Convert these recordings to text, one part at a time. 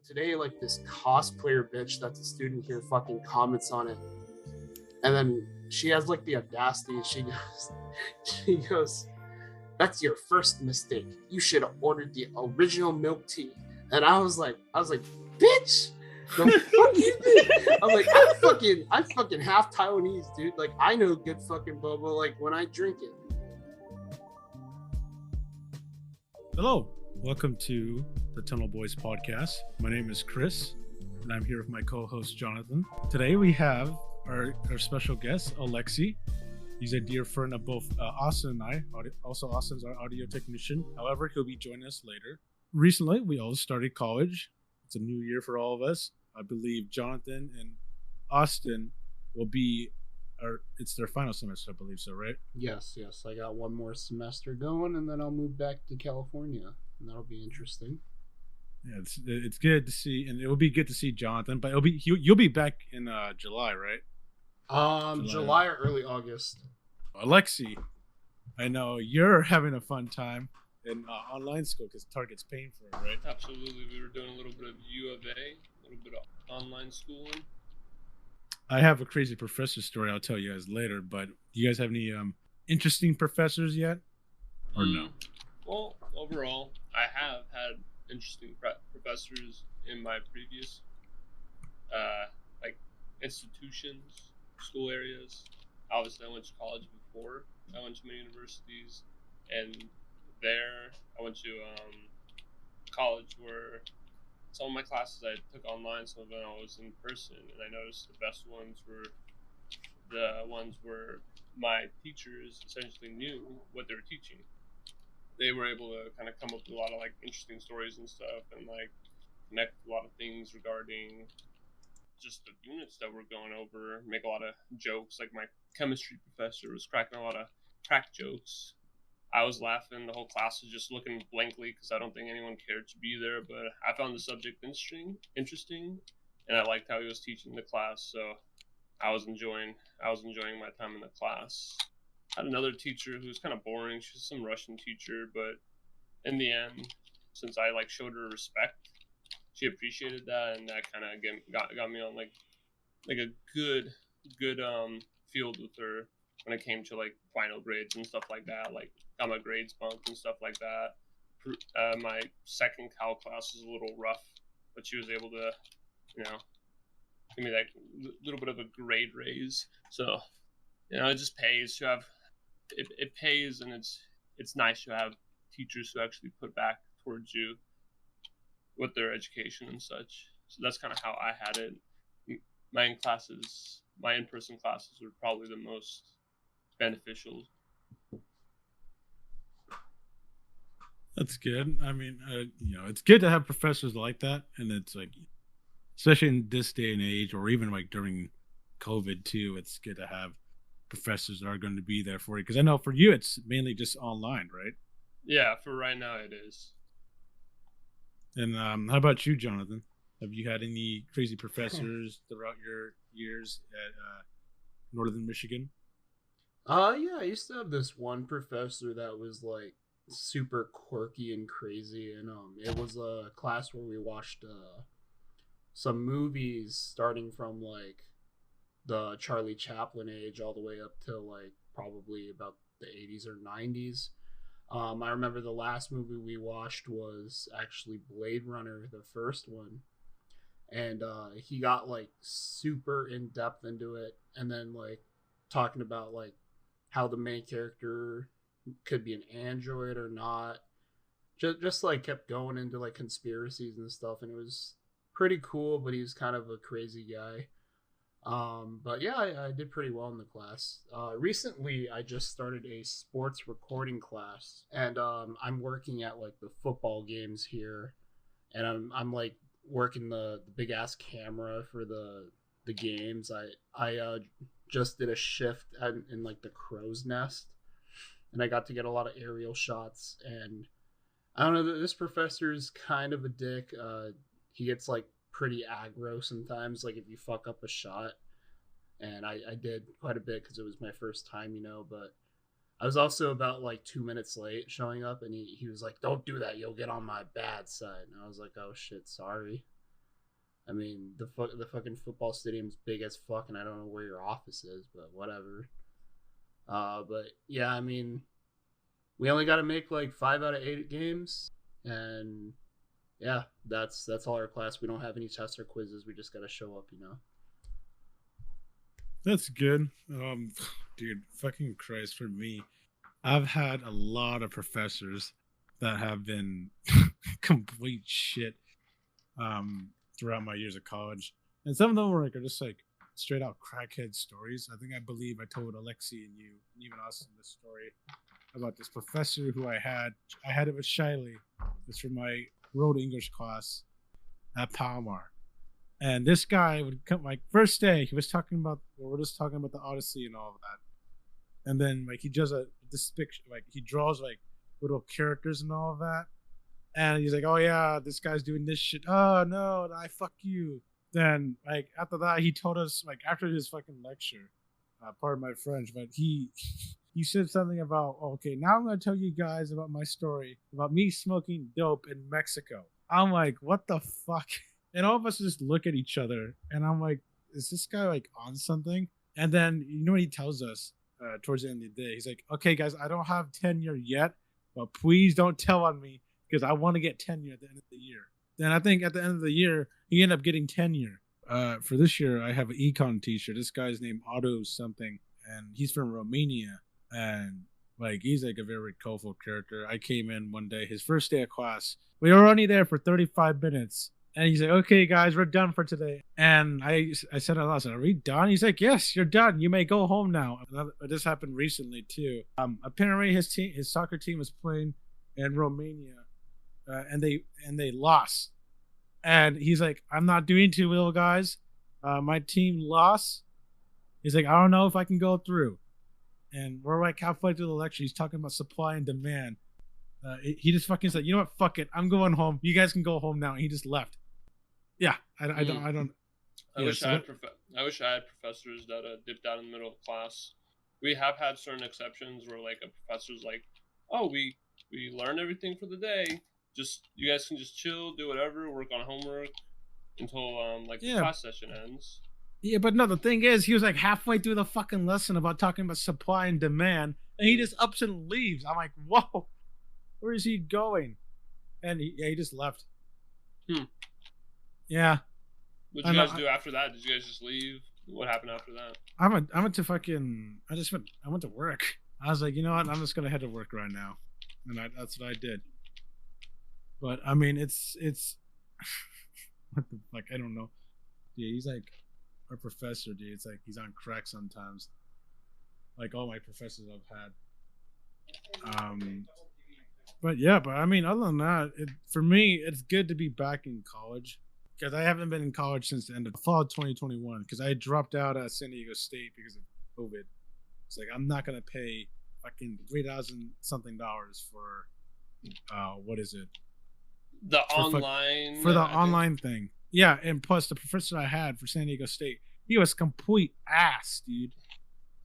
today, like, this cosplayer bitch that's a student here fucking comments on it. And then she has, like, the audacity. She goes, that's your first mistake. You should have ordered the original milk tea. And I was like, bitch, the fuck you think? I'm like, I'm fucking half Taiwanese, dude. Like, I know good fucking boba, like, when I drink it. Hello, welcome to the Tunnel Boys podcast. My name is Chris, and I'm here with my co-host Jonathan. Today we have our special guest, Alexi. He's a dear friend of both Austin and I. Also, Austin's our audio technician. However, he'll be joining us later. Recently, we all started college. It's a new year for all of us. I believe Jonathan and Austin will be, it's their final semester, I believe so, right? Yes. I got one more semester going, and then I'll move back to California, and that'll be interesting. Yeah, it's good to see, and it will be good to see Jonathan. But you'll be back in July, right? July or early August. Alexi, I know you're having a fun time in online school because Target's paying for it, right? Absolutely. We were doing a little bit of U of A, a little bit of online schooling. I have a crazy professor story I'll tell you guys later, but do you guys have any interesting professors yet? Or no? Well, overall, I have had interesting professors in my previous institutions, school areas. Obviously, I went to college before. I went to many universities, and there I went to college where some of my classes I took online, some of them I was in person, and I noticed the best ones were the ones where my teachers essentially knew what they were teaching. They were able to kind of come up with a lot of like interesting stories and stuff, and like connect a lot of things regarding just the units that we're going over, make a lot of jokes. Like my chemistry professor was cracking a lot of crack jokes. I was laughing. The whole class was just looking blankly because I don't think anyone cared to be there. But I found the subject interesting, and I liked how he was teaching the class. So I was enjoying my time in the class. I had another teacher who was kind of boring. She was some Russian teacher, but in the end, since I like showed her respect, she appreciated that, and that kind of got me on like a good field with her when it came to like final grades and stuff like that. Like got my grades bumped and stuff like that. My second cal class was a little rough, but she was able to, give me that little bit of a grade raise. So, it just pays to have. It pays, and it's nice to have teachers who actually put back towards you with their education and such. So that's kind of how I had it. My in-person classes were probably the most beneficial. That's good. I mean, it's good to have professors like that, and it's like, especially in this day and age, or even like during COVID too, it's good to have professors that are going to be there for you. Because I know for you, it's mainly just online, right? Yeah, for right now it is. And how about you, Jonathan? Have you had any crazy professors throughout your years at Northern Michigan? Yeah, I used to have this one professor that was like super quirky and crazy, and it was a class where we watched some movies starting from like the Charlie Chaplin age all the way up to like probably about the 80s or 90s. I remember the last movie we watched was actually Blade Runner, the first one. And he got like super in depth into it, and then like talking about like how the main character could be an android or not. Just like kept going into like conspiracies and stuff, and it was pretty cool, but he was kind of a crazy guy. But yeah, I did pretty well in the class. Recently I just started a sports recording class, and I'm working at like the football games here, and I'm like working the big ass camera for the games. I just did a shift in like the crow's nest, and I got to get a lot of aerial shots. And I don't know, this professor is kind of a dick. He gets like pretty aggro sometimes, like if you fuck up a shot. And I did quite a bit because it was my first time, but I was also about like 2 minutes late showing up, and he was like, don't do that, you'll get on my bad side. And I was like, oh shit, sorry. I mean, the fucking football stadium's big as fuck, and I don't know where your office is, but whatever. But yeah, I mean, we only got to make like 5 out of 8 games, and yeah, that's all our class. We don't have any tests or quizzes. We just got to show up, you know. That's good. Dude, fucking Christ, for me, I've had a lot of professors that have been complete shit throughout my years of college. And some of them were like, are just like straight out crackhead stories. I believe I told Alexi and you, and even Austin, this story about this professor who I had. I had it with Shiley. It's from my road English class at Palomar. And this guy would come, like, first day, he was talking about, we're just talking about the Odyssey and all of that. And then, like, he does this picture, like, he draws, like, little characters and all of that. And he's like, oh, yeah, this guy's doing this shit. Oh, no, I fuck you. Then, like, after that, he told us, like, after his fucking lecture, pardon my French, but he said something about, okay, now I'm going to tell you guys about my story about me smoking dope in Mexico. I'm like, what the fuck? And all of us just look at each other, and I'm like, is this guy, like, on something? And then, you know what he tells us towards the end of the day? He's like, okay, guys, I don't have tenure yet, but please don't tell on me, because I want to get tenure at the end of the year. Then I think at the end of the year, he ended up getting tenure. For this year, I have an econ teacher. This guy's named Otto something, and he's from Romania. And, like, he's, like, a very colorful character. I came in one day, his first day of class. We were only there for 35 minutes. And he's like, okay, guys, we're done for today. And I said out loud, I said, are we done? He's like, yes, you're done. You may go home now. This happened recently, too. Apparently, his soccer team was playing in Romania, and they lost. And he's like, I'm not doing too well, guys. My team lost. He's like, I don't know if I can go through. And we're like halfway through the lecture. He's talking about supply and demand. He just fucking said, you know what? Fuck it. I'm going home. You guys can go home now. And he just left. Yeah, I don't. I wish I had professors that dipped out in the middle of class. We have had certain exceptions where, like, a professor's like, oh, we learned everything for the day. Just, you guys can just chill, do whatever, work on homework until the class session ends. Yeah, but no, the thing is, he was like halfway through the fucking lesson about talking about supply and demand, and he just ups and leaves. I'm like, whoa, where is he going? And he just left. Yeah. What did you guys do after that? Did you guys just leave? What happened after that? I went to work. I was like, you know what? I'm just gonna head to work right now, and that's what I did. But I mean, it's what the fuck? I don't know. Yeah, he's like our professor, dude. It's like he's on crack sometimes. Like all my professors I've had. But I mean, other than that, for me, it's good to be back in college. Because I haven't been in college since the end of fall of 2021. Because I dropped out at San Diego State because of COVID. It's like, I'm not going to pay fucking $3,000 something for, what is it? The online. For the online thing. Yeah, and plus the professor I had for San Diego State, he was complete ass, dude.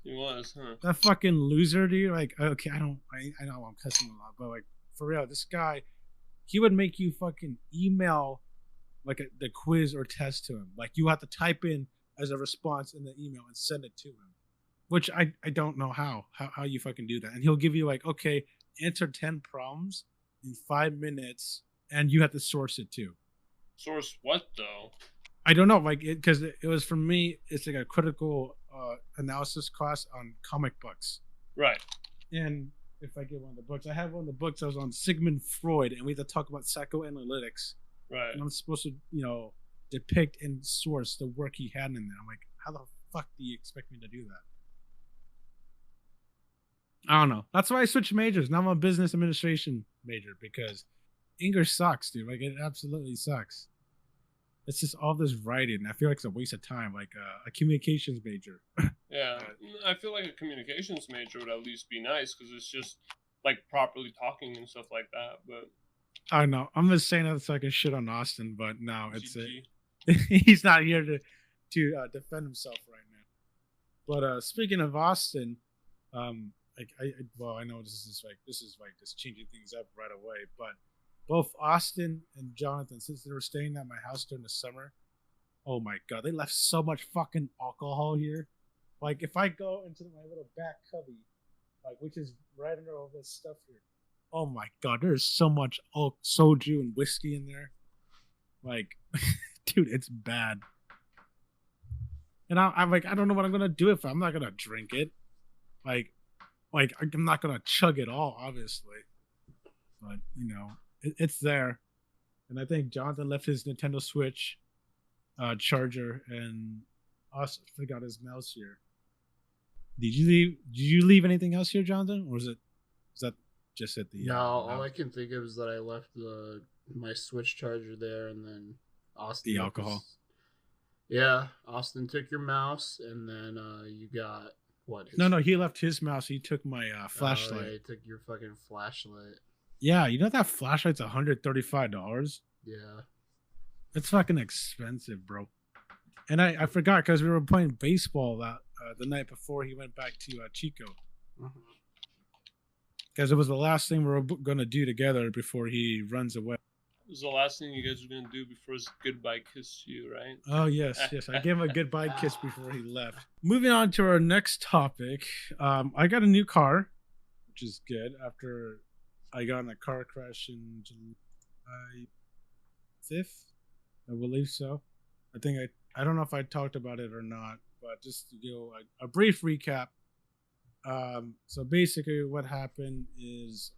He was, huh? That fucking loser, dude. Like, okay, I know I'm cussing a lot, but like, for real, this guy, he would make you fucking email like the quiz or test to him. Like, you have to type in as a response in the email and send it to him, which I don't know how you fucking do that. And he'll give you like, okay, answer 10 problems in 5 minutes, and you have to source it too. Source what though? I don't know, like, because it was, for me, it's like a critical analysis class on comic books. Right. And if I get one of the books, I have one of the books that was on Sigmund Freud, and we had to talk about psychoanalytics. Right. And I'm supposed to, depict and source the work he had in there. I'm like, how the fuck do you expect me to do that? I don't know. That's why I switched majors. Now I'm a business administration major, because English sucks, dude. Like, it absolutely sucks. It's just all this writing. I feel like it's a waste of time, like a communications major. Yeah, I feel like a communications major would at least be nice, because it's just like properly talking and stuff like that. But I don't know. I'm just saying that so I can shit on Austin, but no, it's he's not here to defend himself right now. But speaking of Austin, I know this is just changing things up right away, but both Austin and Jonathan, since they were staying at my house during the summer, Oh my god, they left so much fucking alcohol here. Like if I go into my little back cubby, like which is right under all this stuff here. Oh my god, there's so much soju and whiskey in there. Like, dude, it's bad. And I'm like, I don't know what I'm gonna do if I'm not gonna drink it. Like I'm not gonna chug it all, obviously. But it's there. And I think Jonathan left his Nintendo Switch charger, and also forgot his mouse here. Did you leave anything else here, Jonathan, or is that just at the? No, all I can think of is that I left my Switch charger there, and then Austin. The alcohol. Yeah, Austin took your mouse, and then you got what? No, he left his mouse. He took my flashlight. Yeah, he took your fucking flashlight. Yeah, you know that flashlight's $135. Yeah, it's fucking expensive, bro. And I forgot because we were playing baseball the night before he went back to Chico. Because it was the last thing we were gonna do together before he runs away. It was the last thing you guys were gonna do before his goodbye kiss to you, right? Oh yes. I gave him a goodbye kiss before he left. Moving on to our next topic. I got a new car, which is good. After I got in a car crash in July 5th, I believe so. I think I don't know if I talked about it or not, but just to do a brief recap. So basically what happened is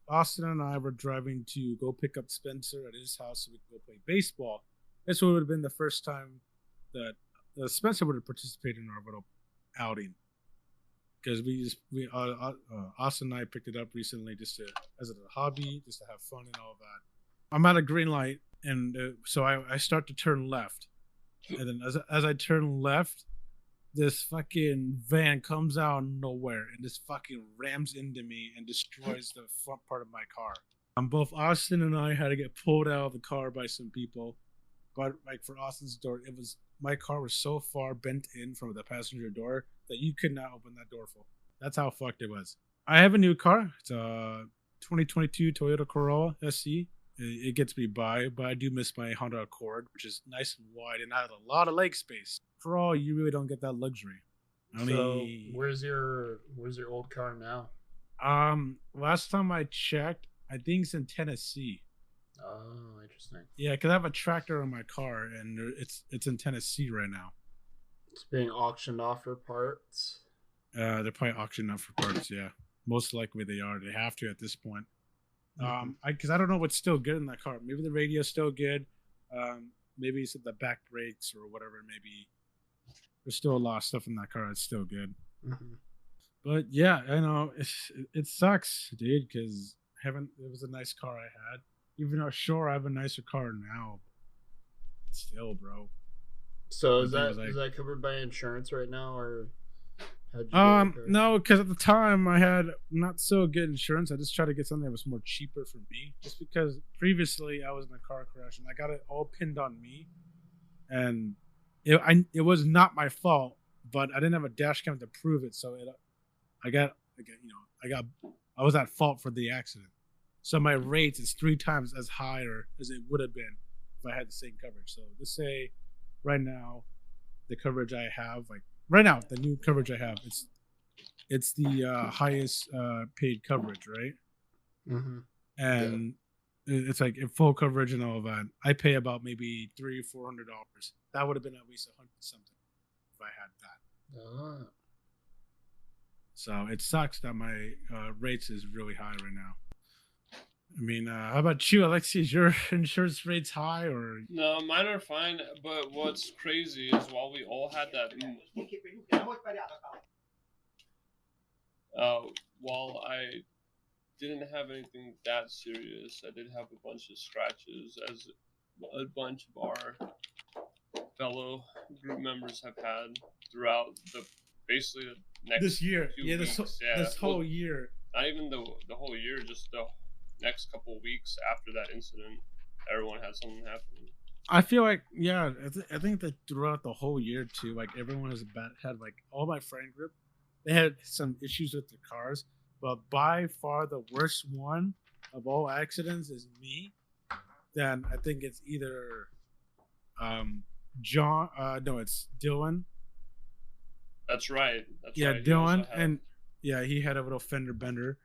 Austin and I were driving to go pick up Spencer at his house so we could go play baseball. This would have been the first time that Spencer would have participated in our little outing. Because Austin and I picked it up recently just as a hobby, just to have fun and all that. I'm at a green light, and so I start to turn left. And then as I turn left, this fucking van comes out of nowhere and just fucking rams into me and destroys the front part of my car. Both Austin and I had to get pulled out of the car by some people. But like for Austin's door, my car was so far bent in from the passenger door that you could not open that door full. That's how fucked it was. I have a new car. It's a 2022 Toyota Corolla SE. It gets me by, but I do miss my Honda Accord, which is nice and wide and has a lot of leg space. For all, you really don't get that luxury. So where's your old car now? Last time I checked, I think it's in Tennessee. Oh, interesting. Yeah, because I have a tractor in my car, and it's in Tennessee right now. It's being auctioned off for parts. They're probably auctioning off for parts. Yeah, most likely they are. They have to at this point. Because I don't know what's still good in that car. Maybe the radio's still good. Maybe it's the back brakes or whatever it may be. There's still a lot of stuff in that car that's still good. But yeah, I know it sucks, dude. Because it was a nice car I had. Even though sure I have a nicer car now, still, bro. So is that covered by insurance right now, or? No, because at the time I had not so good insurance. I just tried to get something that was more cheaper for me. Just because previously I was in a car crash and I got it all pinned on me, and it was not my fault, but I didn't have a dash cam to prove it. So I was at fault for the accident. So my rates is 3 times as higher as it would have been if I had the same coverage. So let's say right now the coverage I have, like right now the new coverage I have, it's the highest paid coverage, right? And it's like in full coverage and all of that. I pay about maybe $300-$400. That would have been at least $100 something if I had that. So it sucks that my rates is really high right now. I mean, how about you, Alexi? Is your insurance rates high or? No, mine are fine. But what's crazy is while we all had that, while I didn't have anything that serious, I did have a bunch of scratches, as a bunch of our fellow group members have had throughout basically the next this year. Few weeks. This whole year. Not even the whole year, just the next couple of weeks after that incident, everyone had something happen. I feel like, yeah, I think that throughout the whole year too, like everyone had like all my friend group, they had some issues with their cars, but by far the worst one of all accidents is me. Then I think it's either John. No, it's Dylan. That's right. Yeah, He Dylan, also had- and yeah, he had a little fender bender.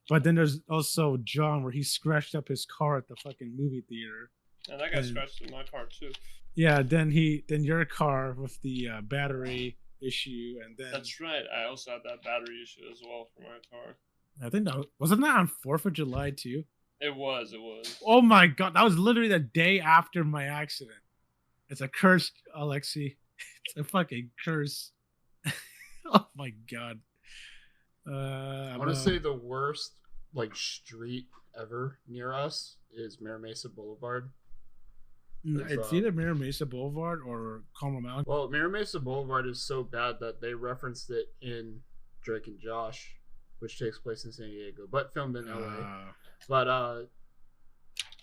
But then there's also John, where he scratched up his car at the fucking movie theater. and that got scratched in my car too. Yeah, then your car with the battery issue, and then That's right. I also had that battery issue as well for my car. I think wasn't that on 4th of July too? It was. Oh my god, that was literally the day after my accident. It's a curse, Alexi. It's a fucking curse. Oh my god. I want to say the worst like street ever near us is Mesa Boulevard. It's either Mira Mesa Boulevard or Carmel Mountain. Well, Mira Mesa Boulevard is so bad that they referenced it in Drake and Josh, which takes place in San Diego, but filmed in LA. But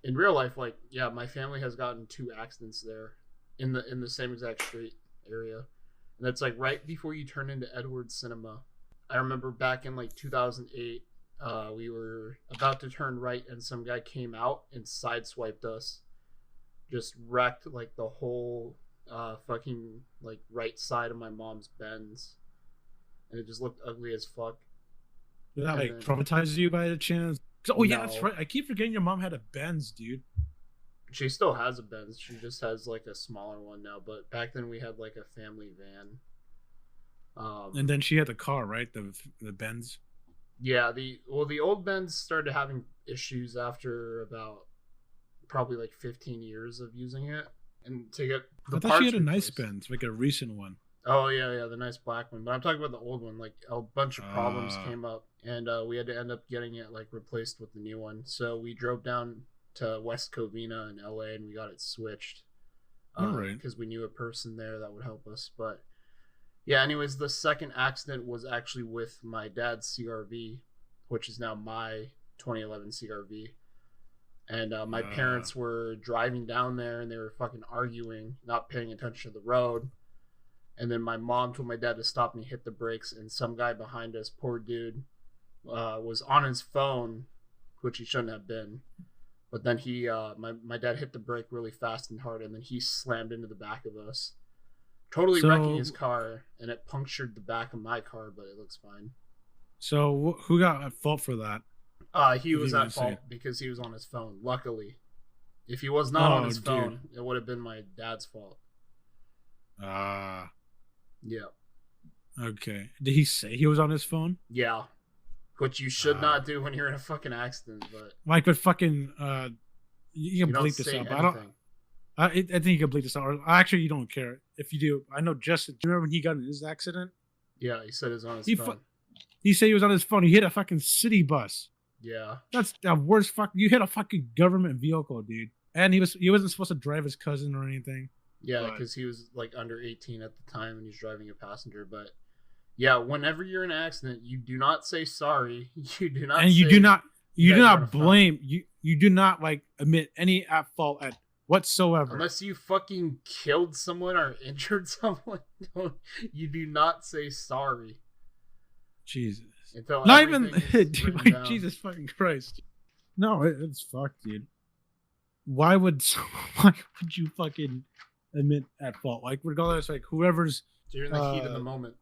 in real life, like, yeah, my family has gotten 2 accidents there in the same exact street area, and that's like right before you turn into Edwards Cinema. I remember back in like 2008, we were about to turn right, and some guy came out and sideswiped us, just wrecked like the whole fucking like right side of my mom's Benz, and it just looked ugly as fuck. Did that like traumatize you by the chance? Oh yeah, No. that's right. I keep forgetting your mom had a Benz, dude. She still has a Benz. She just has like a smaller one now. But back then we had like a family van. And then she had the car, right? The Benz. Yeah, the old Benz started having issues after about probably like 15 years of using it, and to get the I thought she parts had a nice replaced. Benz, like a recent one. Oh yeah, the nice black one. But I'm talking about the old one. Like a bunch of problems came up, and we had to end up getting it like replaced with the new one. So we drove down to West Covina in LA, and we got it switched. Alright. Because we knew a person there that would help us. But yeah, anyways, the second accident was actually with my dad's CRV, which is now my 2011 CRV. And my parents were driving down there, and they were fucking arguing, not paying attention to the road. And then my mom told my dad to stop, and he hit the brakes, and some guy behind us, poor dude, was on his phone, which he shouldn't have been. But then my dad hit the brake really fast and hard, and then he slammed into the back of us, totally wrecking his car, and it punctured the back of my car, but it looks fine. So who got at fault for that? He was at fault because he was on his phone, luckily. If he was not on his phone, it would have been my dad's fault. Yeah. Okay. Did he say he was on his phone? Yeah. Which you should not do when you're in a fucking accident, but like, but fucking you can bleep this say out. I think you can bleep this out. Or actually, you don't care if you do. I know Justin. Do you remember when he got in his accident? Yeah, he said he was on his phone. He said he was on his phone. He hit a fucking city bus. Yeah. That's the worst fuck. You hit a fucking government vehicle, dude. And he wasn't supposed to drive his cousin or anything. Yeah, because he was like under 18 at the time and he's driving a passenger. But yeah, whenever you're in an accident, you do not say sorry. You do not. And you do not blame. Phone. You do not like admit any at fault at whatsoever. Unless you fucking killed someone or injured someone, you do not say sorry. Jesus. Until not even dude, like, Jesus fucking Christ. No, it's fucked, dude. Why would you fucking admit at fault? Like, regardless, like whoever's during the heat of the moment.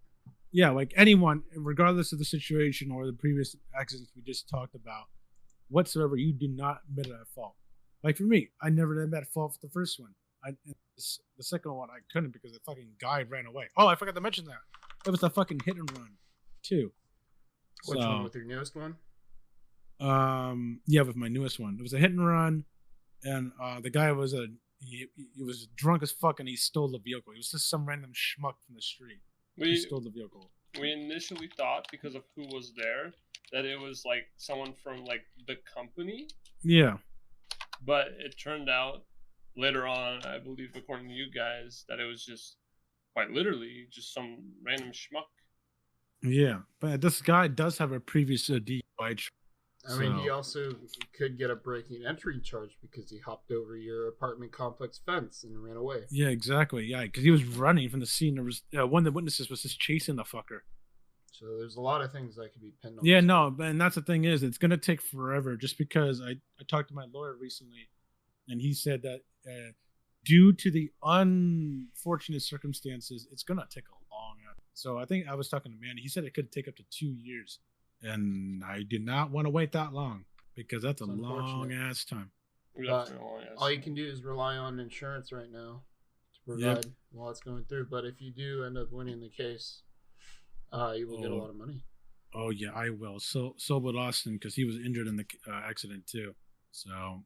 Yeah, like anyone, regardless of the situation or the previous accidents we just talked about, whatsoever, you do not admit at fault. Like for me, I never admit at fault for the first one. The second one I couldn't because the fucking guy ran away. Oh, I forgot to mention that. It was the fucking hit and run, too. Which one, with your newest one? Yeah, with my newest one. It was a hit and run, and the guy was he was drunk as fuck, and he stole the vehicle. He was just some random schmuck from the street. He stole the vehicle. We initially thought, because of who was there, that it was like someone from like the company. Yeah. But it turned out later on, I believe, according to you guys, that it was just quite literally just some random schmuck. Yeah, but this guy does have a previous DUI. I mean, he also could get a breaking and entry charge because he hopped over your apartment complex fence and ran away. Yeah, exactly. Yeah, because he was running from the scene. There was one of the witnesses was just chasing the fucker. So there's a lot of things that could be pinned on. Yeah, no, and that's the thing is, it's gonna take forever. Just because I talked to my lawyer recently, and he said that due to the unfortunate circumstances, it's gonna take a long time. So I think I was talking to Manny. He said it could take up to 2 years, and I did not want to wait that long because that's a long ass time. But all you can do is rely on insurance right now to provide while it's going through. But if you do end up winning the case, you will get a lot of money. Oh yeah, I will. So would Austin, because he was injured in the accident too. So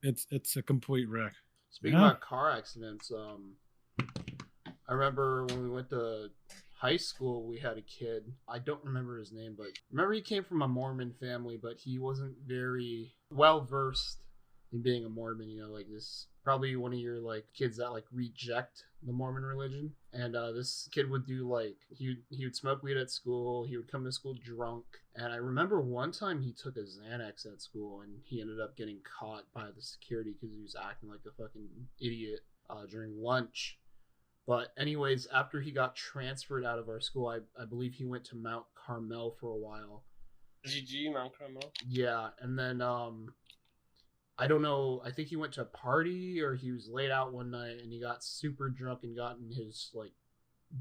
it's a complete wreck. Speaking about car accidents, I remember when we went to high school, we had a kid. I don't remember his name, but remember he came from a Mormon family, but he wasn't very well versed in being a Mormon. You know, like this probably one of your like kids that like reject the Mormon religion. And this kid would do like he would smoke weed at school. He would come to school drunk. And I remember one time he took a Xanax at school, and he ended up getting caught by the security because he was acting like a fucking idiot during lunch. But anyways, after he got transferred out of our school, I believe he went to Mount Carmel for a while. GG, Mount Carmel? Yeah, and then I don't know, I think he went to a party or he was laid out one night and he got super drunk and got in his like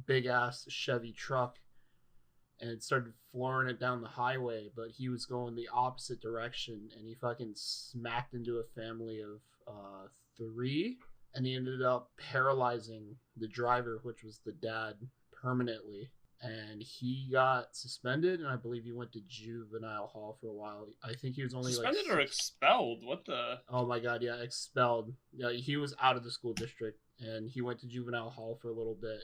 big ass Chevy truck and started flooring it down the highway, but he was going the opposite direction and he fucking smacked into a family of 3, and he ended up paralyzing the driver, which was the dad, permanently. And he got suspended, and I believe he went to juvenile hall for a while. I think he was only suspended or expelled. What the? Oh my god, yeah, expelled. Yeah, he was out of the school district, and he went to juvenile hall for a little bit.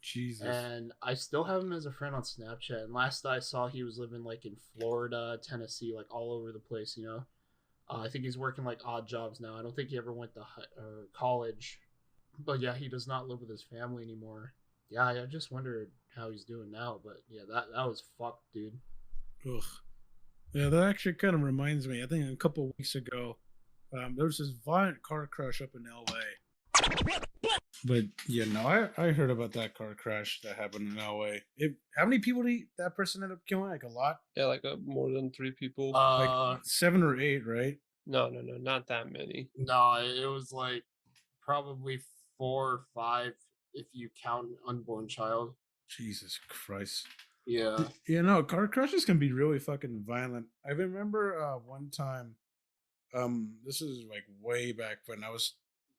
Jesus. And I still have him as a friend on Snapchat. And last I saw, he was living like in Florida, Tennessee, like all over the place. You know, I think he's working like odd jobs now. I don't think he ever went to college, but yeah, he does not live with his family anymore. Yeah, I just wondered how he's doing now, but yeah, that was fucked, dude. Ugh. Yeah, that actually kind of reminds me. I think a couple of weeks ago, there was this violent car crash up in LA. But yeah, no, I heard about that car crash that happened in LA. How many people did that person end up killing? Like a lot? Yeah, like more than 3 people. Like 7 or 8, right? No, not that many. No, it was like probably 4 or 5 if you count an unborn child. Jesus Christ. Yeah. You know, car crashes can be really fucking violent. I remember one time, this is like way back when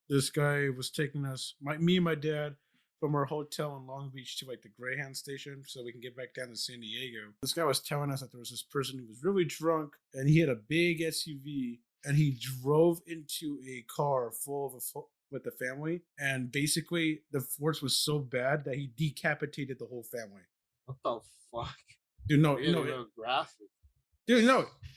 this guy was taking me and my dad, from our hotel in Long Beach to like the Greyhound station so we can get back down to San Diego. This guy was telling us that there was this person who was really drunk and he had a big SUV and he drove into a car with the family, and basically the force was so bad that he decapitated the whole family. What the fuck? Dude, no, graphic. Dude,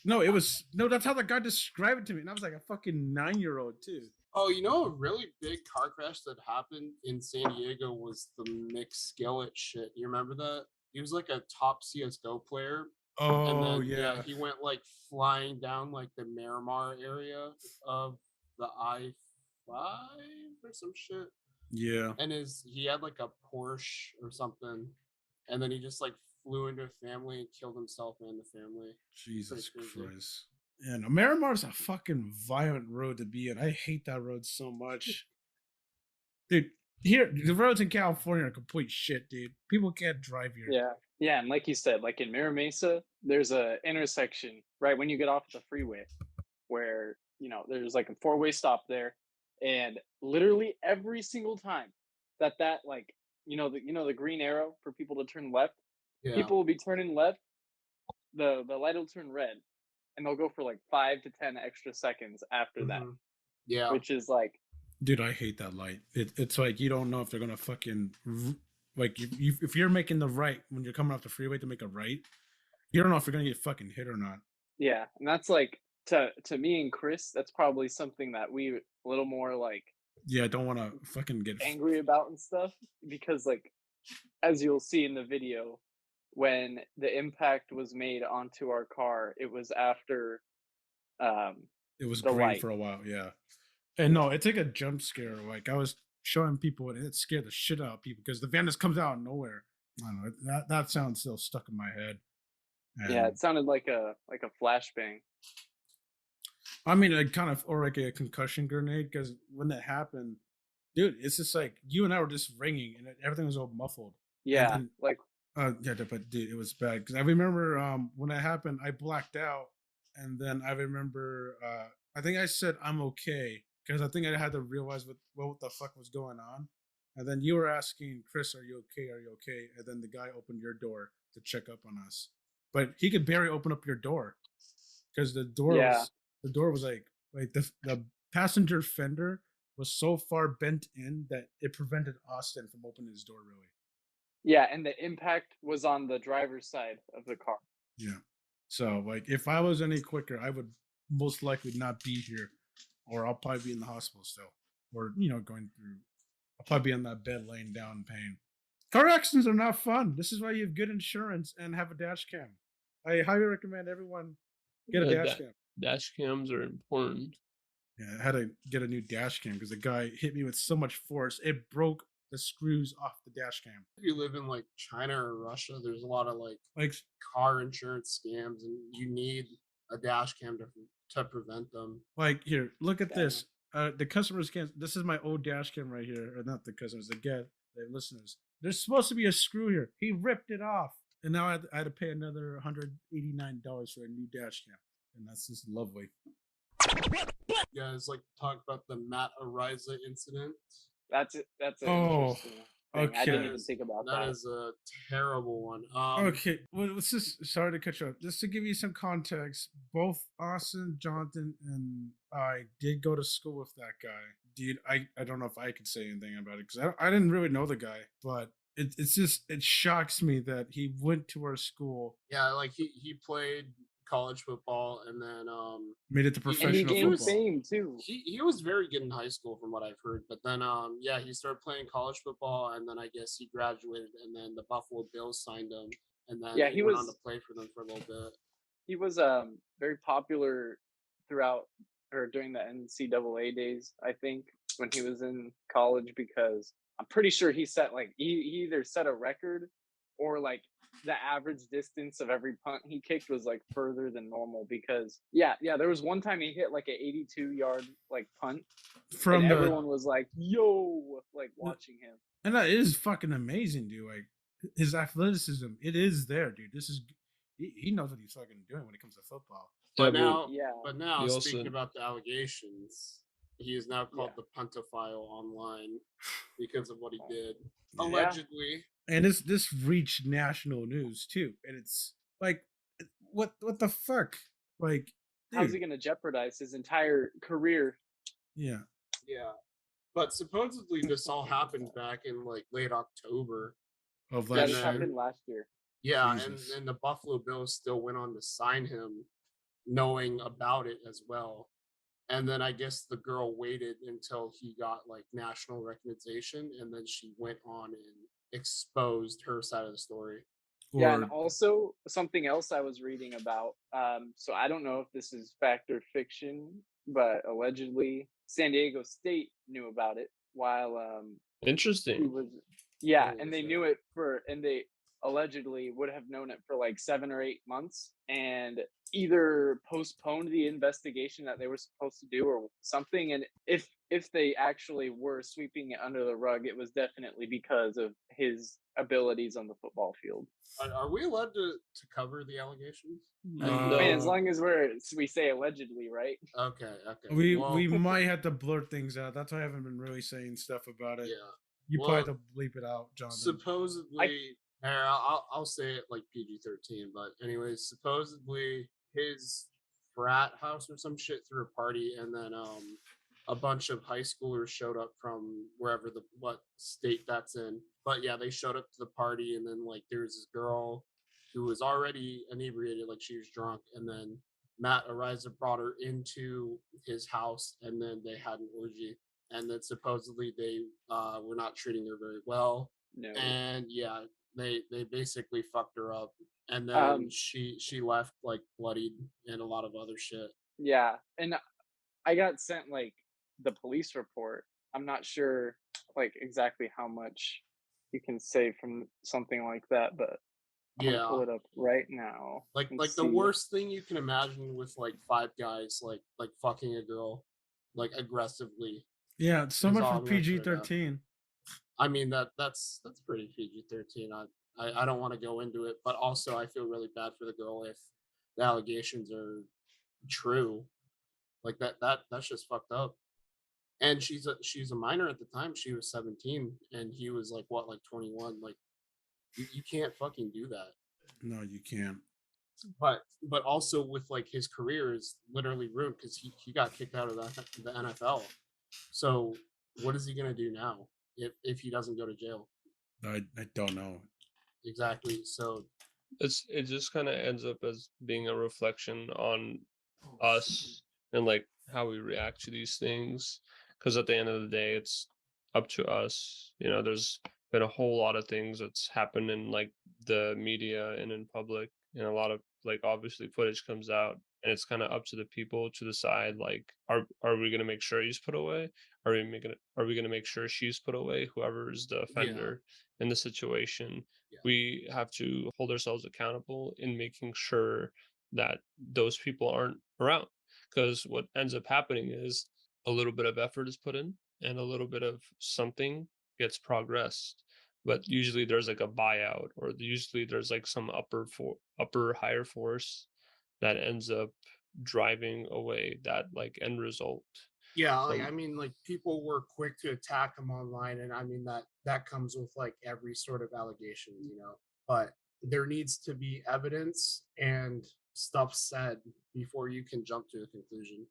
no, it was that's how the guy described it to me, and I was like a fucking 9-year-old too. Oh, you know, a really big car crash that happened in San Diego was the Mick Skillet shit. You remember that? He was like a top CS:GO player. Oh, and then, yeah. He went like flying down like the Miramar area of the I-5 or some shit. Yeah. And he had like a Porsche or something, and then he just like flew into a family and killed himself and the family. Jesus Christ. And Miramar's a fucking violent road to be in. I hate that road so much. Dude, here, the roads in California are complete shit, dude. People can't drive here. Yeah. Yeah, and like you said, like in Mira Mesa, there's a intersection right when you get off the freeway where, you know, there's like a 4-way stop there. And literally every single time that like, the green arrow for people to turn left, people will be turning left, the light will turn red. And they'll go for like 5 to 10 extra seconds after that. Yeah. Which is like... Dude, I hate that light. It's like you don't know if they're going to fucking... Like, if you're making the right, when you're coming off the freeway to make a right, you don't know if you're going to get fucking hit or not. Yeah, and that's like, to me and Chris, that's probably something that we a little more like... Yeah, I don't want to fucking get... angry about and stuff. Because like, as you'll see in the video... when the impact was made onto our car, it was after it was green light for a while, yeah. And no, it's like a jump scare. Like I was showing people and it scared the shit out of people because the van just comes out of nowhere. I don't know, that sound still stuck in my head. And yeah, it sounded like a flashbang. I mean, a kind of, or like a concussion grenade, because when that happened, dude, it's just like you and I were just ringing and everything was all muffled. And Yeah, then, like yeah, but dude, it was bad because I remember when that happened, I blacked out, and then I remember I think I said I'm okay because I think I had to realize what the fuck was going on, and then you were asking Chris, "Are you okay? Are you okay?" And then the guy opened your door to check up on us, but he could barely open up your door because yeah, the door was like the passenger fender was so far bent in that it prevented Austin from opening his door really. yeah, and the impact was on the driver's side of the car. Yeah. So like if I was any quicker, I would most likely not be here, or I'll probably be in the hospital still, or going through. I'll probably be on that bed laying down in pain. Car accidents are not fun. This is why you have good insurance and have a dash cam. I highly recommend everyone get a dash cam. Dash cams are important. Yeah, I had to get a new dash cam because the guy hit me with so much force it broke the screws off the dash cam. If you live in like China or Russia, there's a lot of like car insurance scams, and you need a dash cam to prevent them. Like here, look at this. The customers can't. This is my old dash cam right here, or not the customers, the listeners. There's supposed to be a screw here. He ripped it off, and now I had to pay another $189 for a new dash cam, and that's just lovely. You guys like talk about the Matt Araiza incident? That's it. That's an interesting thing. Okay. I didn't even think about that. That is a terrible one. Okay, well, let's just sorry to cut you off. Just to give you some context, both Austin, Jonathan, and I did go to school with that guy. Dude, I don't know if I could say anything about it because I didn't really know the guy, but it's just it shocks me that he went to our school. Yeah, like he played college football and then made it to professional and he gained football. fame too. He was very good in high school from what I've heard, but then yeah, he started playing college football and then I guess he graduated and then the Buffalo Bills signed him and then he went on to play for them for a little bit. He was very popular throughout or during the NCAA days, I think, when he was in college, because I'm pretty sure he set like he either set a record or like the average distance of every punt he kicked was like further than normal, because there was one time he hit like an 82-yard like punt from and everyone was like, yo, like watching him. And that is fucking amazing, dude. Like his athleticism, it is there, dude. This is he knows what he's fucking doing when it comes to football. But now speaking about the allegations, he is now called the Puntophile online because of what he did. Allegedly. And this reached national news too. And it's like what the fuck? Like dude. How's he gonna jeopardize his entire career? Yeah. Yeah. But supposedly this all happened back in like late October. Of last year. This happened last year. Yeah, and the Buffalo Bills still went on to sign him knowing about it as well. And then I guess the girl waited until he got like national recognition and then she went on and exposed her side of the story. Yeah, and also something else I was reading about. So I don't know if this is fact or fiction, but allegedly San Diego State knew about it while interesting. And they knew it and they allegedly would have known it for like 7 or 8 months and either postponed the investigation that they were supposed to do or something. And if they actually were sweeping it under the rug, it was definitely because of his abilities on the football field. Are we allowed to cover the allegations? I mean, as long as we say allegedly, right? Okay. We might have to blur things out. That's why I haven't been really saying stuff about it. Yeah. You probably have to bleep it out, Jonathan. Supposedly, I'll say it like PG-13, but anyways, supposedly his frat house or some shit threw a party, and then a bunch of high schoolers showed up from wherever what state that's in. But yeah, they showed up to the party, and then like there's this girl who was already inebriated, like she was drunk, and then Matt Araiza brought her into his house, and then they had an orgy. And then supposedly they were not treating her very well. No. And yeah, they basically fucked her up. And then she left like bloodied and a lot of other shit. Yeah. And I got sent like the police report. I'm not sure like exactly how much you can say from something like that, but I'm gonna pull it up right now. Like Let's the see. worst thing you can imagine with like 5 guys like fucking a girl like aggressively. Yeah, so is much all for I'm gonna put it at. PG-13. I mean that's pretty PG-13. I don't want to go into it, but also I feel really bad for the girl if the allegations are true. Like that's just fucked up. And she's a minor at the time. She was 17 and he was like what, like 21. Like you can't fucking do that. No, you can't. But also with like his career is literally ruined because he got kicked out of the NFL. So what is he gonna do now if he doesn't go to jail? I don't know. Exactly. So it just kind of ends up as being a reflection on us and like how we react to these things, because at the end of the day it's up to us. You know, there's been a whole lot of things that's happened in like the media and in public, and a lot of like obviously footage comes out, and it's kind of up to the people to decide like are we going to make sure he's put away, are we going to make sure she's put away, whoever is the offender in the situation. We have to hold ourselves accountable in making sure that those people aren't around, because what ends up happening is a little bit of effort is put in and a little bit of something gets progressed, but usually there's like a buyout, or usually there's like some upper higher force that ends up driving away that like end result. yeah, like I mean, like people were quick to attack him online, and I mean that comes with like every sort of allegations, you know. But there needs to be evidence and stuff said before you can jump to a conclusion.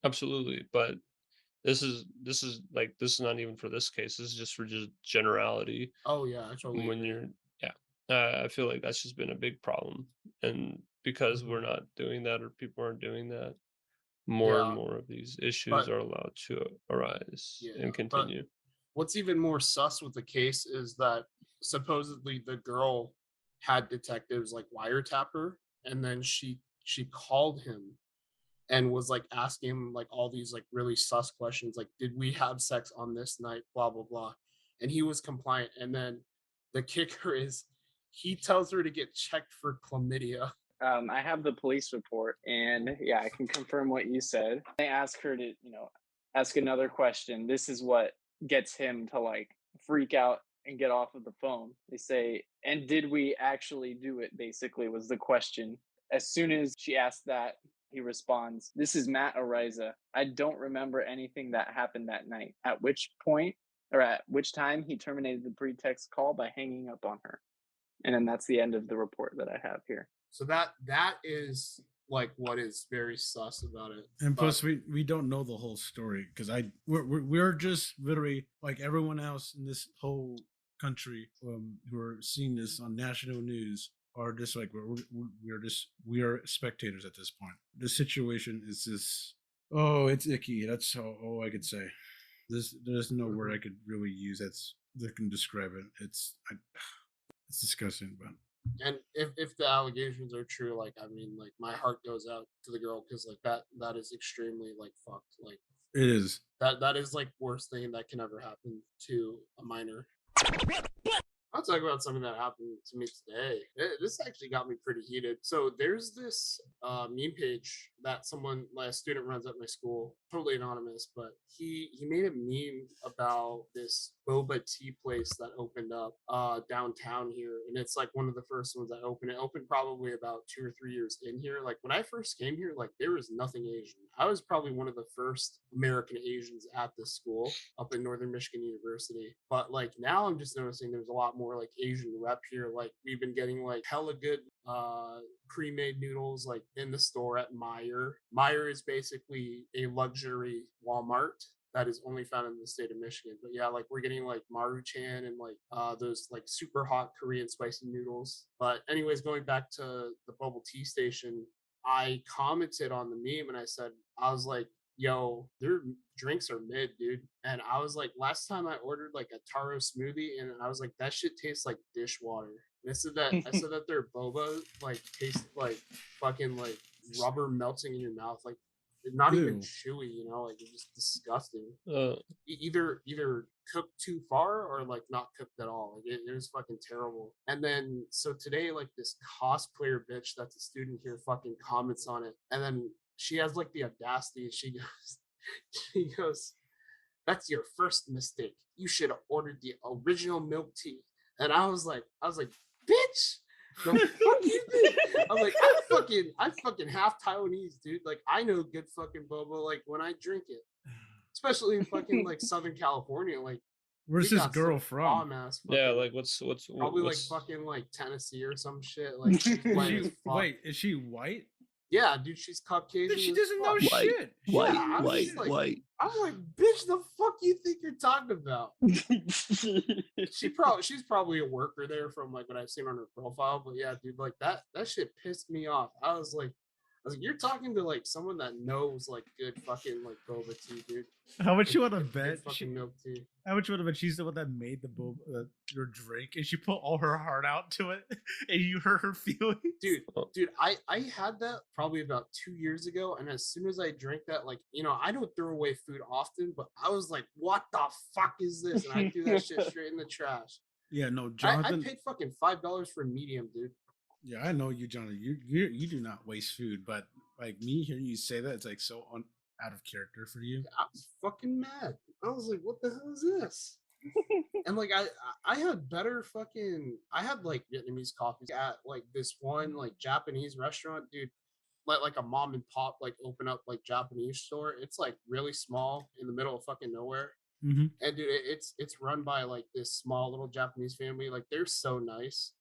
Absolutely, but this is like, this is not even for this case, this is just for just generality. Oh yeah, I totally When agree. you're I feel like that's just been a big problem, and because we're not doing that, or people aren't doing that, more and more of these issues but are allowed to arise and but continue. what's even more sus with the case is that supposedly the girl had detectives like wiretap her, and then she called him and was like asking him like all these like really sus questions, like did we have sex on this night, blah blah blah, and he was compliant. And then the kicker is he tells her to get checked for chlamydia. I have the police report, and yeah, I can confirm what you said. They ask her to, ask another question. This is what gets him to like freak out and get off of the phone. They say, and did we actually do it? Basically, was the question. As soon as she asked that, he responds, "This is Matt Araiza. I don't remember anything that happened that night." At which point, or at which time, he terminated the pretext call by hanging up on her. And then that's the end of the report that I have here. So that is like what is very sus about it. And plus, we don't know the whole story, because we're just literally like everyone else in this whole country who are seeing this on national news are just like we are spectators at this point. The situation is just, oh, it's icky. That's all I could say. There's no word I could really use that can describe it. It's disgusting, but. And if the allegations are true, like I mean, like my heart goes out to the girl, because like that is extremely like fucked. Like it is. That is like worst thing that can ever happen to a minor. I'll talk about something that happened to me today. This actually got me pretty heated. So there's this meme page that a student runs at my school, totally anonymous, but he made a meme about this Boba tea place that opened up downtown here, and it's like one of the first ones that opened. It opened probably about 2 or 3 years in here. Like when I first came here, like there was nothing Asian. I was probably one of the first American Asians at this school up in Northern Michigan University. But like now I'm just noticing there's a lot more like Asian rep here. Like we've been getting like hella good pre-made noodles like in the store at Meijer. Meijer is basically a luxury Walmart that is only found in the state of Michigan. But yeah, like we're getting like Maruchan and like those like super hot Korean spicy noodles. But anyways, going back to the bubble tea station, I commented on the meme and I was like, yo, their drinks are mid, dude. And I was like, last time I ordered like a taro smoothie, and I was like, that shit tastes like dishwater. And I said that their boba like tastes like fucking like rubber melting in your mouth, like not even chewy, you know, like it's just disgusting. Either cooked too far or like not cooked at all. Like it was fucking terrible. And then so today, like this cosplayer bitch that's a student here fucking comments on it, and then she has like the audacity. She goes, "That's your first mistake. You should have ordered the original milk tea." And I was like, bitch. The fuck you think? I'm like, I'm fucking half Taiwanese, dude. Like, I know good fucking boba, like when I drink it, especially in fucking like Southern California. Like, where's this girl from? Yeah, like what's probably like fucking like Tennessee or some shit. Like, wait, is she white? Yeah, dude, she's Caucasian. She doesn't know shit. White. I'm like, bitch, the fuck you think you're talking about? She's probably a worker there from like what I've seen on her profile. But yeah, dude, like that shit pissed me off. I was like, you're talking to like someone that knows like good fucking like boba tea, dude. How much you want to bet? Milk tea. How much you want to bet she's the one that made the boba, your drink, and she put all her heart out to it, and you hurt her feelings? Dude, I had that probably about 2 years ago, and as soon as I drank that, like, you know, I don't throw away food often, but I was like, what the fuck is this? And I threw that shit straight in the trash. Yeah, no, Jonathan. I paid fucking $5 for medium, dude. Yeah, I know you, Jonathan. You do not waste food, but like me hearing you say that, it's like so out of character for you. I was fucking mad. I was like, what the hell is this? And like I had better fucking I had like Vietnamese coffees at like this one like Japanese restaurant, dude. Like a mom and pop like open up like Japanese store. It's like really small in the middle of fucking nowhere. Mm-hmm. And dude, it's run by like this small little Japanese family. Like they're so nice.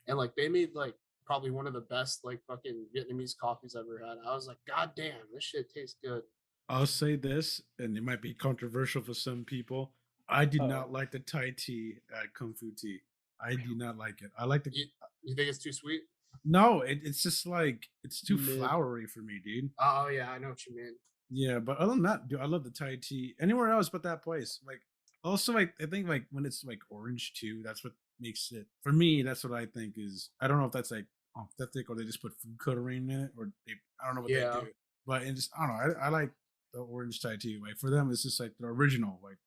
And like they made like probably one of the best like fucking Vietnamese coffees I've ever had. I was like, God damn, this shit tastes good. I'll say this, and it might be controversial for some people. I do not like the Thai tea at Kung Fu Tea. I do not like it. I like the. You think it's too sweet? No, it's just like it's too flowery for me, dude. Oh yeah, I know what you mean. Yeah, but other than that, dude, I love the Thai tea. Anywhere else but that place. Like, also, like I think like when it's like orange too, that's what makes it for me. That's what I think is. I don't know if that's like authentic or they just put food coloring in it, or I don't know what they do. But it's I don't know. I like the orange Thai tea. Like for them, it's just like the original. Like,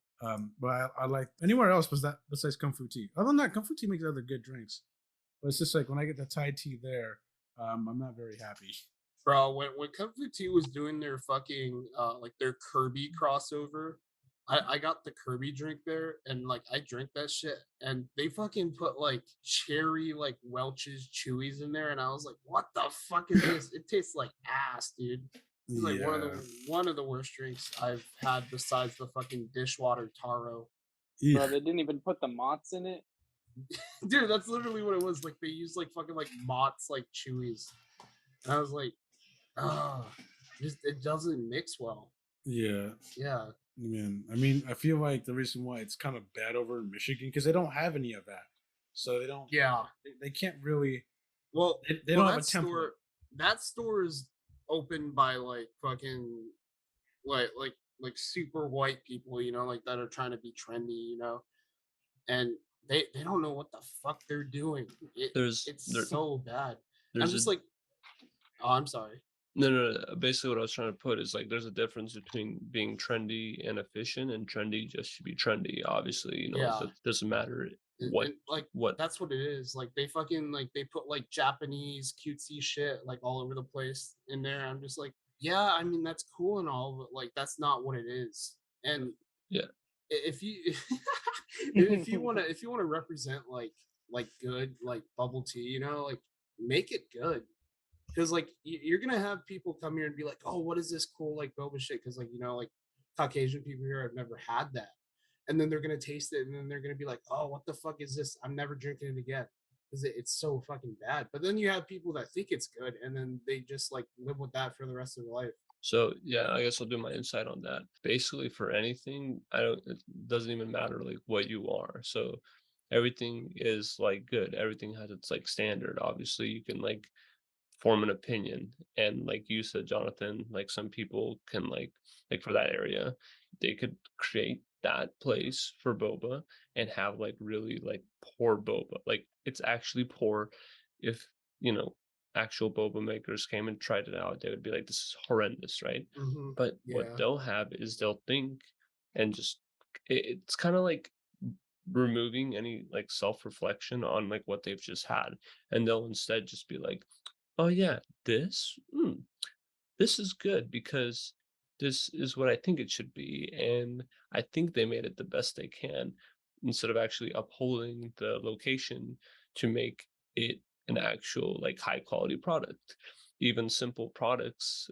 but I like anywhere else besides Kung Fu Tea. Other than that, Kung Fu Tea makes other good drinks. But it's just like when I get the Thai tea there, I'm not very happy. Bro, when Kung Fu Tea was doing their fucking like their Kirby crossover, I got the Kirby drink there and like I drank that shit and they fucking put like cherry like Welch's Chewies in there and I was like, what the fuck is this? It tastes like ass, dude. It's like one of the worst drinks I've had besides the fucking dishwater taro. Yeah. Bro, they didn't even put the Mott's in it. Dude, that's literally what it was. Like they used like fucking like Mott's like Chewies. And I was like, it doesn't mix well. Yeah. Yeah. Man, I mean, I feel like the reason why it's kind of bad over in Michigan because they don't have any of that, so they don't. Yeah. They can't really. Well, they don't have a template. That store is opened by like fucking like super white people, you know, like that are trying to be trendy, you know, and they don't know what the fuck they're doing. It's so bad. I'm just like, oh, I'm sorry. No. Basically, what I was trying to put is like there's a difference between being trendy and efficient, and trendy just should be trendy. Obviously, you know, it doesn't matter what. That's what it is. Like they fucking like they put like Japanese cutesy shit like all over the place in there. I'm just like, yeah, I mean that's cool and all, but like that's not what it is. And yeah, if you want to represent like good like bubble tea, you know, like make it good. Because like you're gonna have people come here and be like, oh, what is this cool like boba shit? Because like, you know, like Caucasian people here have never had that, and then they're gonna taste it and then they're gonna be like, oh, what the fuck is this? I'm never drinking it again because it's so fucking bad. But then you have people that think it's good and then they just like live with that for the rest of their life. So yeah, I guess I'll do my insight on that. Basically, for anything, it doesn't even matter like what you are. So everything is like good. Everything has its like standard. Obviously, you can like form an opinion, and like you said, Jonathan, like some people can like for that area, they could create that place for boba and have like really like poor boba. Like it's actually poor. If you know actual boba makers came and tried it out, they would be like, this is horrendous, right? Mm-hmm. But what they'll have is they'll think and just it's kind of like removing any like self-reflection on like what they've just had, and they'll instead just be like, oh yeah, this is good because this is what I think it should be, and I think they made it the best they can, instead of actually upholding the location to make it an actual like high quality product. Even simple products,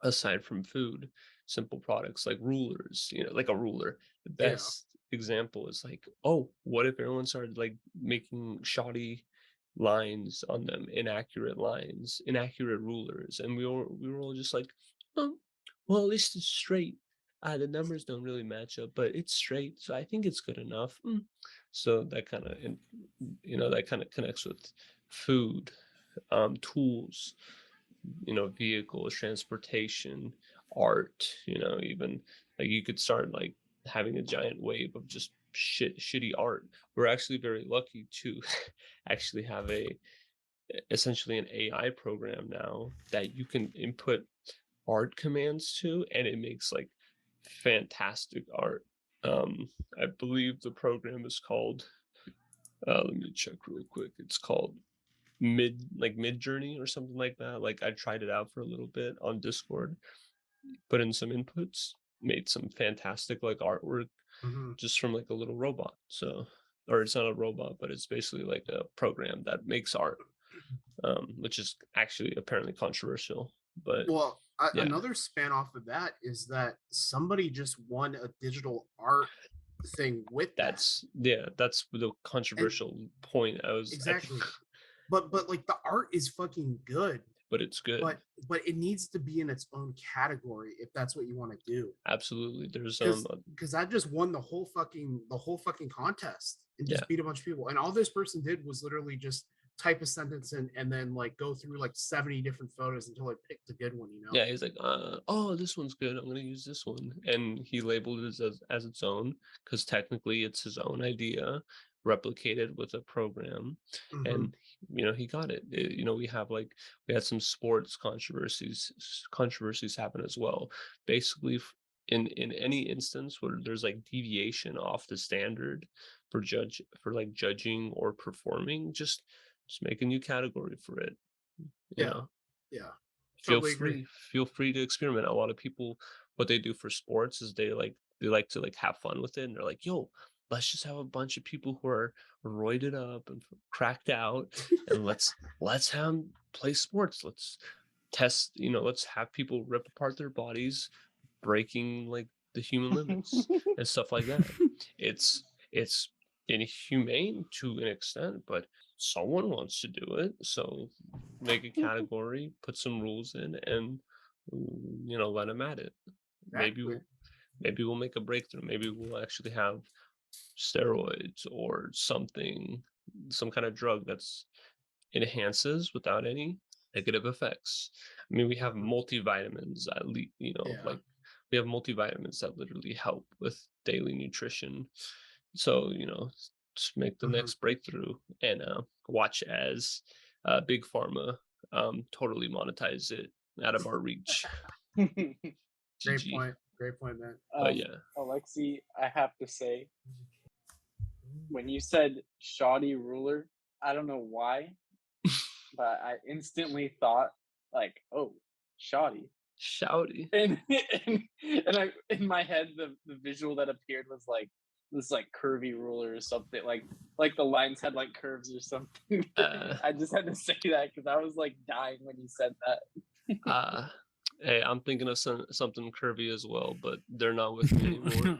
aside from food, simple products like rulers, like a ruler. The Yeah. best example is like, oh, what if everyone started like making shoddy lines on them, inaccurate lines, inaccurate rulers, and we were all just like, oh, well, at least it's straight. The numbers don't really match up, but it's straight, so I think it's good enough. So that kind of, that kind of connects with food, tools, vehicles, transportation, art, even like you could start like having a giant wave of just shitty art. We're actually very lucky to actually have essentially an AI program now that you can input art commands to, and it makes like fantastic art. I believe the program is called, let me check real quick. It's called mid journey or something like that. Like I tried it out for a little bit on Discord, put in some inputs, made some fantastic like artwork Mm-hmm. just from like a little robot. So, or it's not a robot, but it's basically like a program that makes art, which is actually apparently controversial. But Well, yeah, another span off of that is that somebody just won a digital art thing with that's the and controversial point. exactly. But like the art is fucking good, but it's good. but it needs to be in its own category if that's what you want to do. Absolutely. There's Because I just won the whole fucking contest and yeah. just beat a bunch of people, and all this person did was literally just type a sentence in and then like go through like 70 different photos until I picked a good one. Yeah, he's like, oh, this one's good. I'm gonna use this one, and he labeled it as its own because technically it's his own idea, replicated with a program, Mm-hmm. and he got it. We had some sports controversies happen as well. Basically, in any instance where there's like deviation off the standard for like judging or performing, just make a new category for it. Yeah. Yeah. Feel Totally agree. free to experiment. A lot of people, what they do for sports is they like to like have fun with it, and they're like, yo, let's just have a bunch of people who are roided up and cracked out, and let's have them play sports. Let's test, let's have people rip apart their bodies, breaking like the human limits and stuff like that. It's inhumane to an extent, but someone wants to do it, so make a category, put some rules in, and let them at it. Maybe Exactly. we'll make a breakthrough. Maybe we'll actually have steroids or something, some kind of drug that's enhances without any negative effects. I mean, we have multivitamins at least, Yeah. like we have multivitamins that literally help with daily nutrition. So, just make the next breakthrough and watch as big pharma totally monetize it out of our reach. Great GG. point. Great point, man. But yeah, Alexi, I have to say, when you said shoddy ruler, I don't know why, but I instantly thought like, oh, shoddy. shouty. And I in my head the visual that appeared was like this like curvy ruler or something, like the lines had like curves or something. I just had to say that because I was like dying when you said that. Hey, I'm thinking of something curvy as well, but they're not with me anymore.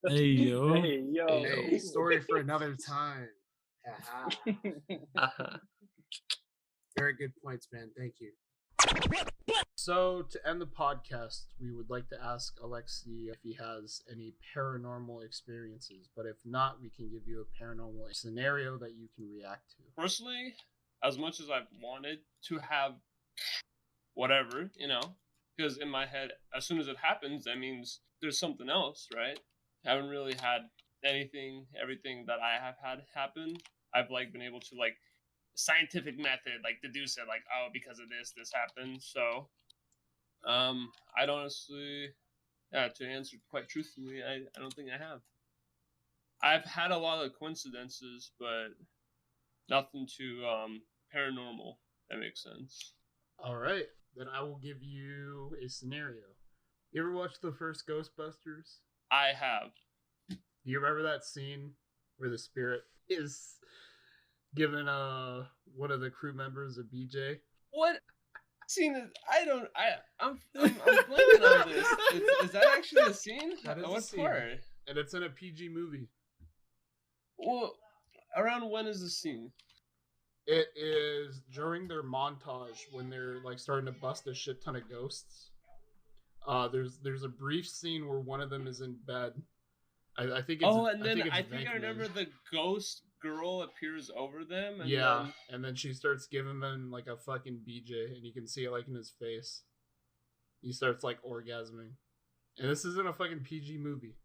Hey, yo. Hey, yo. Hey, story for another time. Very good points, man. Thank you. So, to end the podcast, we would like to ask Alexi if he has any paranormal experiences. But if not, we can give you a paranormal scenario that you can react to. Personally, as much as I've wanted to have whatever, because in my head, as soon as it happens, that means there's something else, right? I haven't really had everything that I have had happen. I've like been able to like scientific method like deduce it, like, oh, because of this happened. So I'd honestly To answer quite truthfully, I don't think I have. I've had a lot of coincidences, but nothing too paranormal. That makes sense. All right, then I will give you a scenario. You ever watch the first Ghostbusters? I have. Do you remember that scene where the spirit is giving one of the crew members a BJ? What scene is? I'm blanking on this. Is that actually a scene? That is what a scene. part? And it's in a PG movie. Well, around when is the scene? It is during their montage when they're like starting to bust a shit ton of ghosts. There's a brief scene where one of them is in bed. I think it's I think I remember the ghost girl appears over them. And then she starts giving them like a fucking BJ, and you can see it like in his face. He starts like orgasming, and this isn't a fucking PG movie.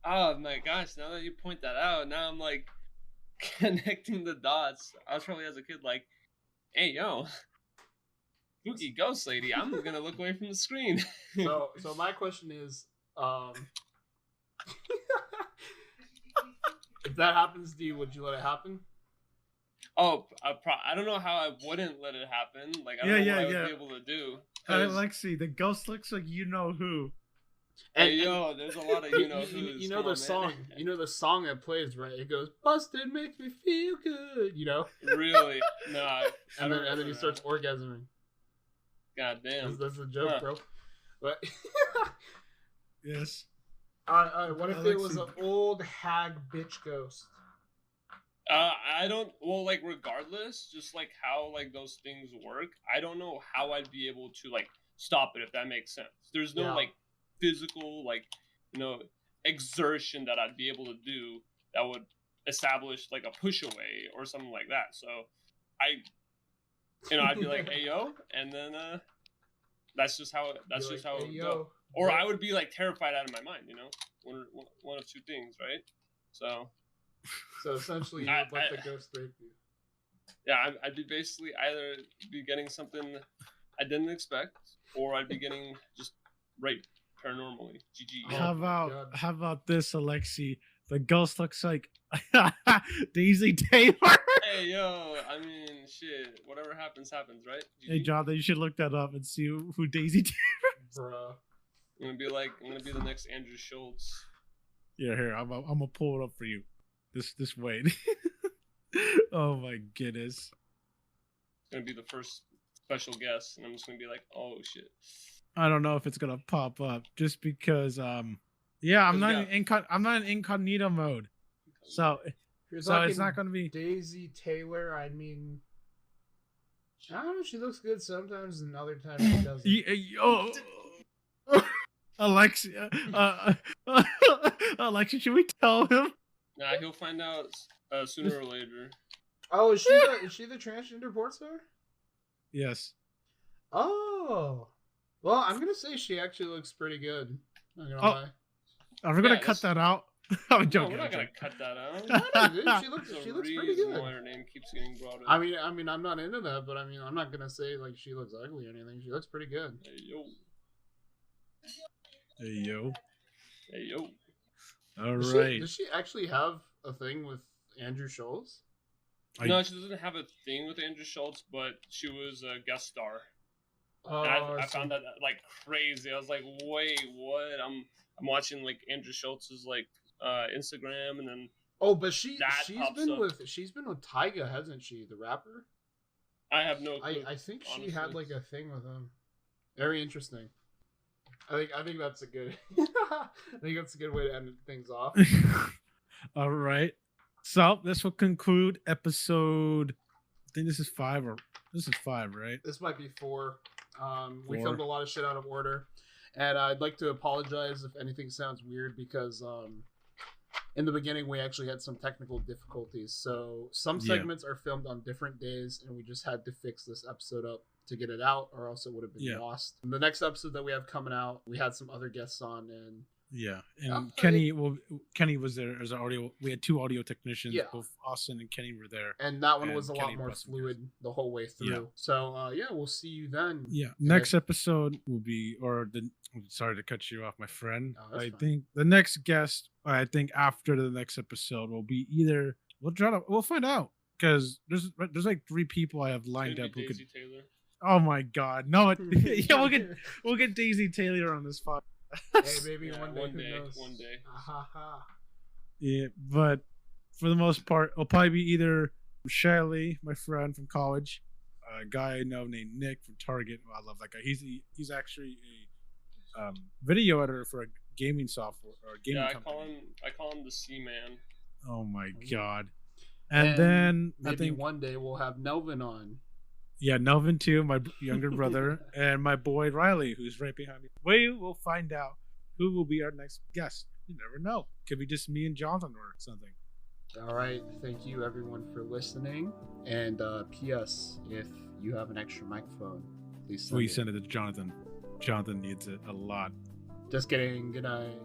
Oh my gosh! Now that you point that out, now I'm like connecting the dots. I was probably as a kid like, "Hey yo, spooky ghost lady, I'm gonna look away from the screen." So my question is, if that happens to you, would you let it happen? Oh, I don't know how I wouldn't let it happen. Like I don't know what I would be able to do. Alexi, the ghost looks like you know who. Hey yo, there's a lot of you know who's. You know the song. You know the song that plays, right? It goes, "Busted makes me feel good." You know. Really? No. And then he starts orgasming. God damn. That's a joke, bro. But yes. What if it was an old hag bitch ghost? I don't. Well, like regardless, just like how like those things work, I don't know how I'd be able to like stop it if that makes sense. There's no like physical like exertion that I'd be able to do that would establish like a push away or something like that. So I'd be like, "Hey yo," and then that's just how it would go. Or I would be like terrified out of my mind, one of two things, right? So essentially, you would let the ghost rape you. Yeah, I'd be basically either be getting something I didn't expect, or I'd be getting just raped paranormally. GG. How about this, Alexi? The ghost looks like Daisy Taylor. Hey yo, I mean, shit. Whatever happens, right? GG. Hey Jonathan, you should look that up and see who Daisy Taylor is. Bruh. I'm gonna be the next Andrew Schultz. Yeah, here I'm gonna pull it up for you. This way. Oh my goodness. It's gonna be the first special guest, and I'm just gonna be like, oh shit. I don't know if it's gonna pop up just because I'm not in incognito mode. So it's not gonna be Daisy Taylor. I mean, I don't know, she looks good sometimes and other times she doesn't. Alexia, Alexia, should we tell him? Nah, he'll find out sooner or later. Oh, is she the transgender porn star? Yes. Oh, well, I'm gonna say she actually looks pretty good. Not gonna lie. Are we gonna cut that out? I'm joking. No, we're not gonna cut that out. No, dude, she looks pretty good. Why her name keeps getting brought up. I mean, I'm not into that, but I mean, I'm not gonna say like she looks ugly or anything. She looks pretty good. Hey yo. Hey yo. Hey yo. All right. Does she actually have a thing with Andrew Schultz? No, she doesn't have a thing with Andrew Schultz, but she was a guest star. Oh, and I found that like crazy. I was like, wait, what? I'm watching like Andrew Schultz's like Instagram, and then but she's been with Tyga, hasn't she? The rapper. I have no clue. I think honestly. She had like a thing with him. Very interesting. I think that's a good. I think that's a good way to end things off. All right. So this will conclude episode. I think this is 5, right? This might be 4. We filmed a lot of shit out of order, and I'd like to apologize if anything sounds weird because in the beginning we actually had some technical difficulties. So some segments are filmed on different days, and we just had to fix this episode up to get it out, or else it would have been lost. The next episode that we have coming out, we had some other guests on, and Yeah, and Okay. Kenny was there as an audio. We had 2 audio technicians. Yeah. Both Austin and Kenny were there. And that one And was a lot Kenny more brought some fluid the whole way through. Yeah. So yeah, we'll see you then. Yeah, And next I- episode will be, sorry to cut you off, my friend. Oh, that's I fine. think the next guest, I think after the next episode will be either we'll find out because there's like 3 people I have lined Could up be who could. Daisy Taylor. Oh my God, no! Yeah, we'll get Daisy Taylor on this podcast. Hey, maybe Yeah, one day. one who day, knows? one day. Ha. Yeah, but for the most part, it'll probably be either Shelly, my friend from college, a guy I know named Nick from Target. Oh, I love that guy. He's actually a video editor for a gaming software or a gaming Yeah, company. I call him the Seaman. Oh my God! And then I maybe think one day we'll have Nelvin on. yeah, Nelvin too, my younger brother, and my boy Riley, who's right behind me. We will find out who will be our next guest. You never know. Could be just me and Jonathan or something. All right. Thank you, everyone, for listening. And P.S. If you have an extra microphone, please Send it to Jonathan. Jonathan needs it a lot. Just kidding. Good night.